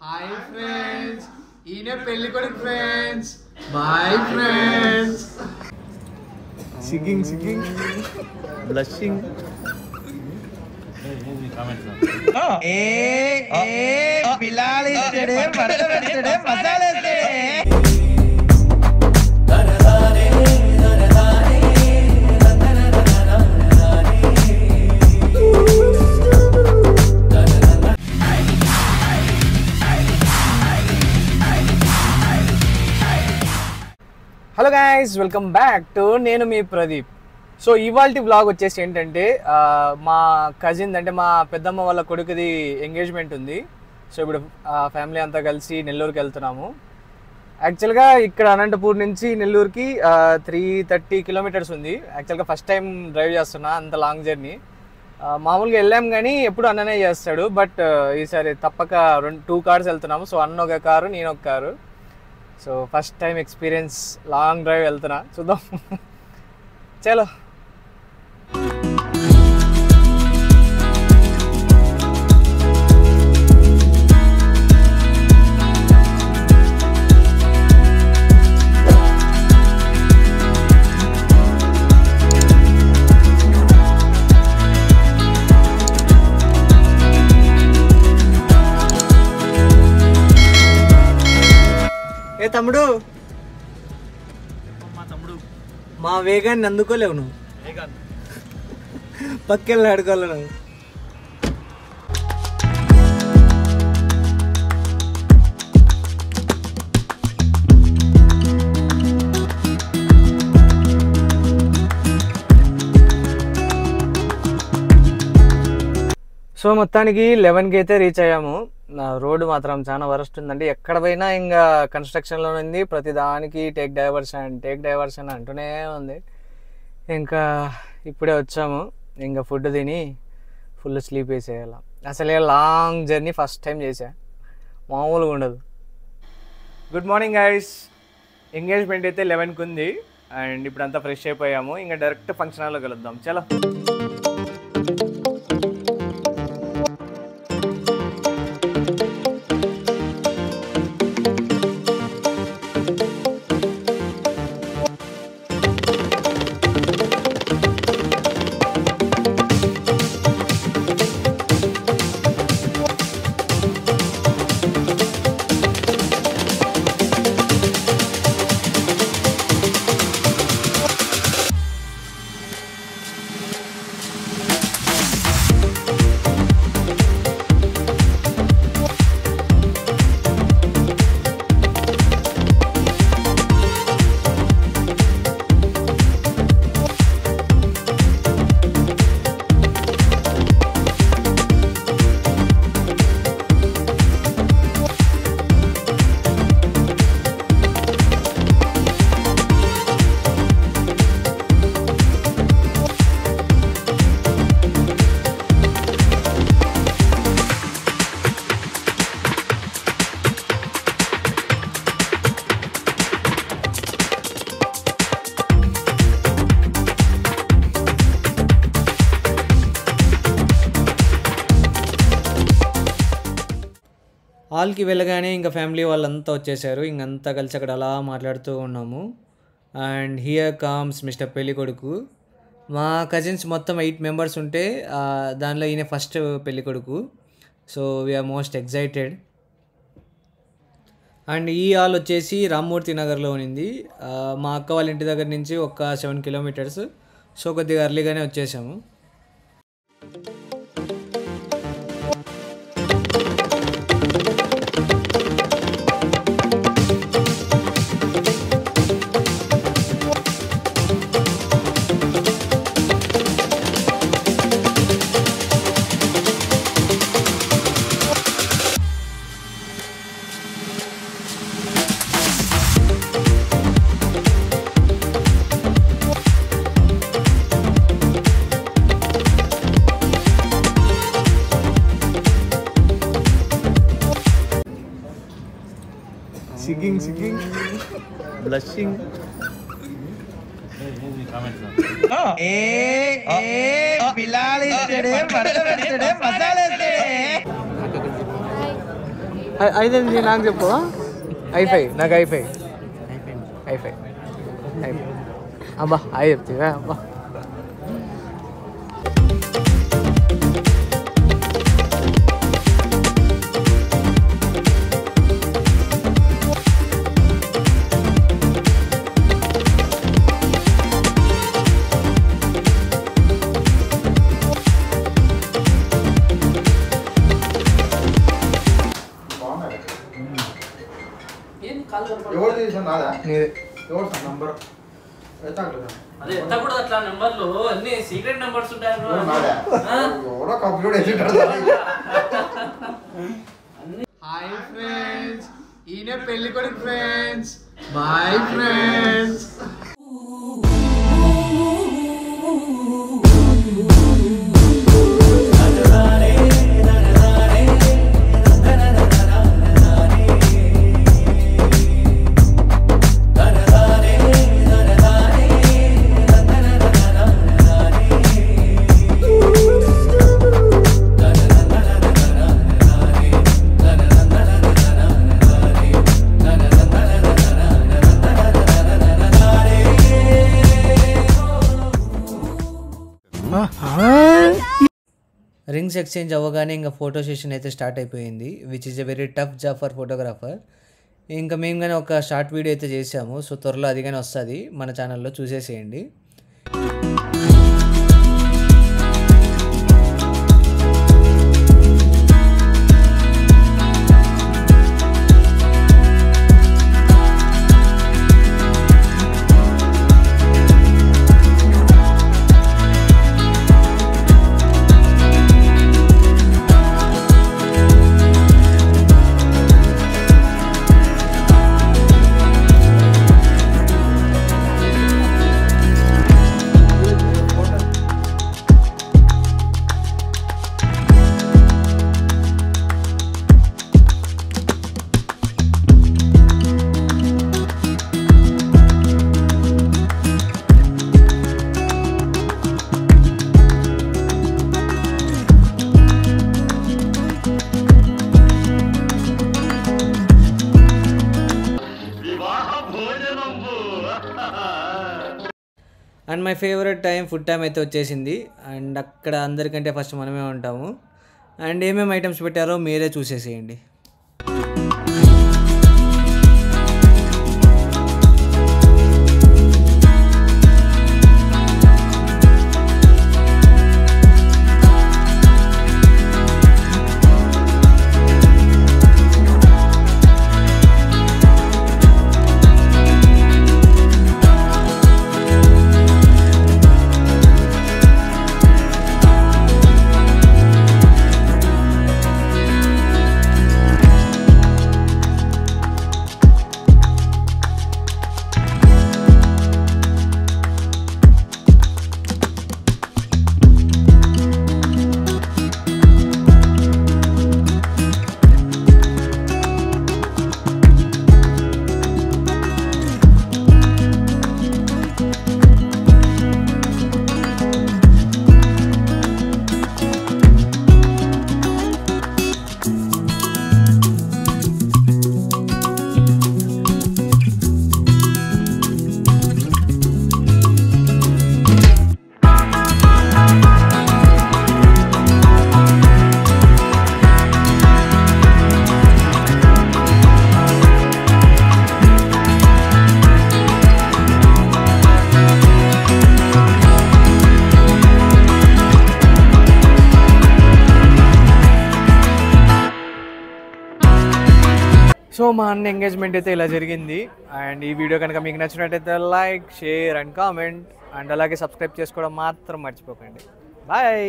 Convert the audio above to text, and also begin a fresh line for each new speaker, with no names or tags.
Hi friends, ఈయనే పెళ్లి కొడుకు friends. Bye friends.
Singing, blushing.
Bilal is today, Martha is today, Masala is today.
Hello guys, welcome back to నేను మీ Pradeep. So ఇవాల్టి vlog వచ్చేసి ఏంటంటే మా కజిన్ అంటే మా పెద్దమ్మ వాళ్ళ కొడుకుది ఎంగేజ్మెంట్ ఉంది. సో ఇప్పుడు ఫ్యామిలీ అంతా కలిసి నెల్లూరుకి వెళ్తున్నాము. యాక్చువల్గా ఇక్కడ అనంతపూర్ నుంచి నెల్లూరుకి 330 కిలోమీటర్స్ ఉంది. యాక్చువల్గా ఫస్ట్ టైం డ్రైవ్ చేస్తున్నా అంత లాంగ్ జర్నీ. మామూలుగా వెళ్ళాం కానీ ఎప్పుడు అన్ననే చేస్తాడు, బట్ ఈసారి తప్పక 2 కార్స్ వెళ్తున్నాము. సో అన్న ఒక కారు, నేను ఒక car. So first time experience, long drive వెళ్తున్నా, చూద్దాం. చలో. ఏ తమ్ముడు, మా వేగాన్ని అందుకోలేవు నువ్వు, పక్కెళ్ళి ఆడుకోవాలి నువ్వు. సో మొత్తానికి 11కి అయితే రీచ్ అయ్యాము. రోడ్డు మాత్రం చాలా వరస్ట్ ఉందండి. ఎక్కడ పోయినా ఇంకా కన్స్ట్రక్షన్లో ఉంది, ప్రతి దానికి టేక్ డైవర్షన్ అంటూనే ఉంది. ఇంకా ఇప్పుడే వచ్చాము, ఇంకా ఫుడ్ తిని ఫుల్ స్లీప్ వేసేయాలి. అసలే లాంగ్ జర్నీ ఫస్ట్ టైం చేసా, మామూలుగా ఉండదు. Good morning guys. ఎంగేజ్మెంట్ అయితే 11కి ఉంది అండ్ ఇప్పుడు అంతా ఫ్రెష్ అయిపోయాము. ఇంకా డైరెక్ట్ ఫంక్షన్ హాల్లో కలుద్దాం. చలో. హాల్కి వెళ్ళగానే ఇంకా ఫ్యామిలీ వాళ్ళంతా వచ్చేసారు. ఇంకంతా కలిసి అక్కడ అలా మాట్లాడుతూ ఉన్నాము. అండ్ హియర్ కమ్స్ మిస్టర్ పెళ్లి కొడుకు. మా కజిన్స్ మొత్తం 8 మెంబర్స్ ఉంటే దానిలో ఈయన ఫస్ట్ పెళ్లి కొడుకు. So we are most excited. And ఈ హాల్ వచ్చేసి రామ్మూర్తి నగర్లో ఉంది. మా అక్క వాళ్ళ ఇంటి దగ్గర నుంచి ఒక 7 కిలోమీటర్స్. సో కొద్దిగా ఎర్లీగానే వచ్చేసాము.
Singing, blushing.
Bilal is today, Martha is today, Masala is today.
ఐదు నాకు చెప్పు. ఐఫై నాకు ఐఫై ఐఫై ఐఫై అబ్బా అయి చెప్తావా అబ్బా.
ఎవరు తీసాను నాదా
నీదే.
ఎవరు సార్ నంబర్
అదే ఎత్తకూడదు అట్లా నెంబర్లు అన్ని సీక్రెట్ నెంబర్స్ ఉంటాయి
నాదా ఎవరో కంప్యూటర్ వేసింటారు.
హాయ్ ఫ్రెండ్స్, ఈయన పెళ్లి కొడుకు friends. Boy friends. Rings exchange అవ్వగానే ఇంకా ఫోటో సెషన్ అయితే స్టార్ట్ అయిపోయింది, which is a very tough job for photographer. ఇంకా మేము కానీ ఒక షార్ట్ వీడియో అయితే చేసాము. సో త్వరలో అది కానీ వస్తుంది మన ఛానల్లో, చూసేసేయండి. And my favourite time food time అయితే వచ్చేసింది. అండ్ అక్కడ అందరికంటే ఫస్ట్ మనమే ఉంటాము. అండ్ ఏమేమి ఐటమ్స్ పెట్టారో మీరే చూసేసేయండి. సో మా అన్న ఎంగేజ్మెంట్ అయితే ఇలా జరిగింది. అండ్ ఈ వీడియో కనుక మీకు నచ్చినట్టయితే like, share and comment, and అలాగే సబ్స్క్రైబ్ చేసుకోవడం మాత్రం మర్చిపోకండి. బాయ్.